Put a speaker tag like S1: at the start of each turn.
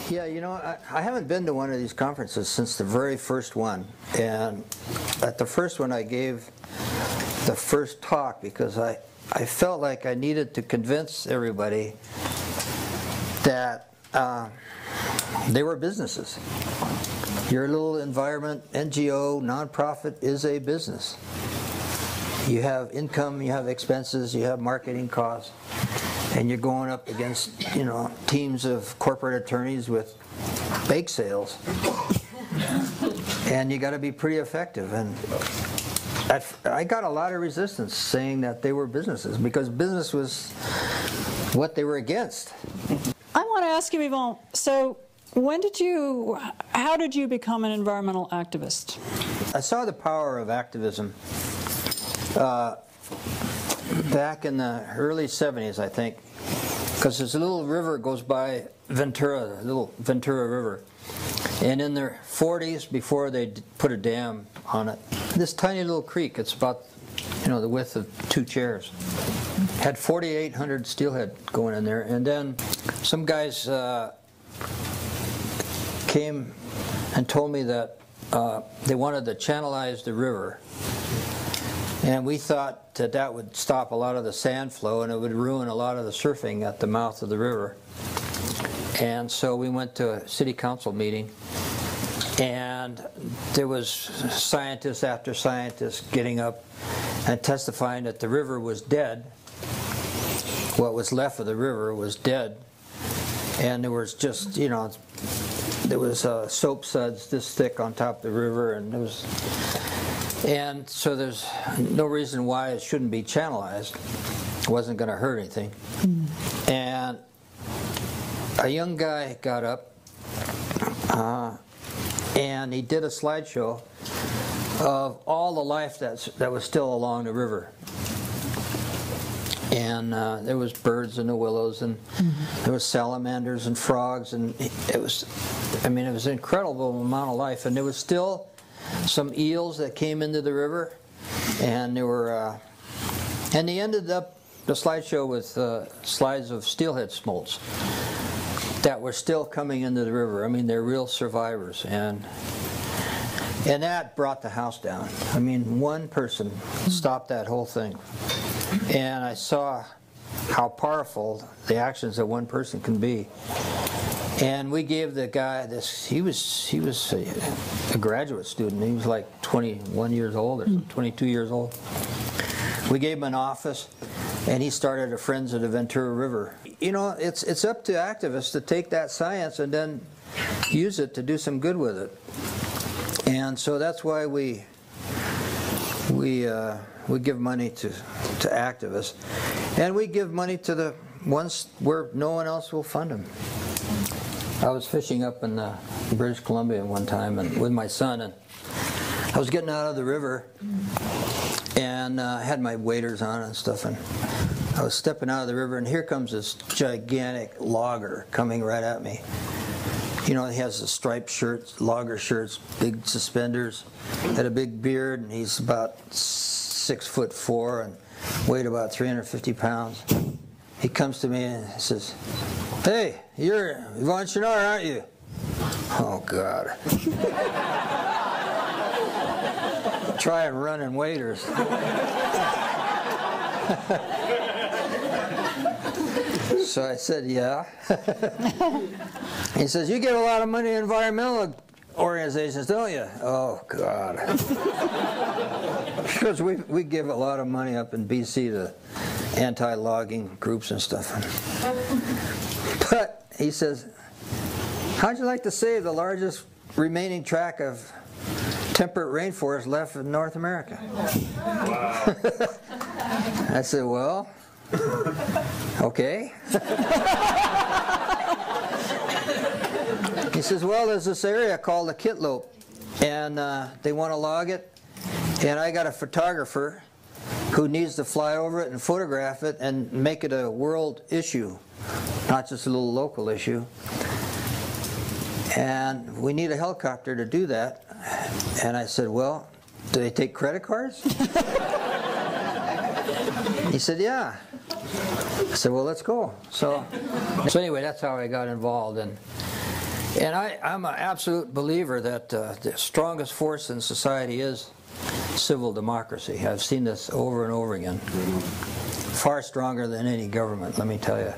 S1: Yeah, you know, I haven't been to one of these conferences since the very first one. And at the first one I gave the first talk because I felt like I needed to convince everybody that they were businesses. Your little environment, NGO, nonprofit is a business. You have income, you have expenses, you have marketing costs, and you're going up against, you know, teams of corporate attorneys with bake sales. And you got to be pretty effective. And I got a lot of resistance saying that they were businesses because business was what they were against.
S2: I want to ask you, Yvonne, so how did you become an environmental activist?
S1: I saw the power of activism back in the early 70s, I think, because there's a little river goes by Ventura, the little Ventura River. And in the 40s, before they put a dam on it, this tiny little creek, it's about, you know, the width of 2 chairs, had 4,800 steelhead going in there. And then some guys came and told me that they wanted to channelize the river. And we thought that that would stop a lot of the sand flow and it would ruin a lot of the surfing at the mouth of the river. And so we went to a city council meeting, and there was scientists after scientists getting up and testifying that the river was dead. What was left of the river was dead. And there was just, you know, there was soap suds this thick on top of the river, and there was... And so there's no reason why it shouldn't be channelized. It wasn't going to hurt anything. And a young guy got up and he did a slideshow of all the life that was still along the river. And there was birds in the willows, and there was salamanders and frogs, and it was, I mean, it was an incredible amount of life. And there was still some eels that came into the river, and there were, and they ended up the slideshow with slides of steelhead smolts that were still coming into the river. I mean, they're real survivors, and that brought the house down. I mean, one person stopped that whole thing, and I saw how powerful the actions of one person can be. And we gave the guy this, he was a graduate student. He was like 21 years old or 22 years old. We gave him an office, and he started a Friends of the Ventura River. You know, it's up to activists to take that science and then use it to do some good with it. And so that's why we give money to activists, and we give money to the ones where no one else will fund them. I was fishing up in British Columbia one time and with my son, and I was getting out of the river, and I had my waders on and stuff, and I was stepping out of the river, and here comes this gigantic logger coming right at me. You know, he has the striped shirts, logger shirts, big suspenders, had a big beard, and he's about 6'4" and weighed about 350 pounds. He comes to me and says, "Hey, you're Yvonne Shinar, aren't you?" Oh, God. Try and run in waders. So I said, "Yeah." He says, "You give a lot of money to environmental organizations, don't you?" Oh, God. Because we give a lot of money up in BC to anti-logging groups and stuff. But he says, "How'd you like to save the largest remaining tract of temperate rainforest left in North America?" Wow. I said, "Well, okay." He says, "Well, there's this area called the Kitlope, and they want to log it, and I got a photographer who needs to fly over it and photograph it and make it a world issue, not just a little local issue. And we need a helicopter to do that." And I said, "Well, do they take credit cards?" He said, "Yeah." I said, "Well, let's go." So anyway, that's how I got involved. And I'm an absolute believer that the strongest force in society is civil democracy. I've seen this over and over again. Far stronger than any government, let me tell you.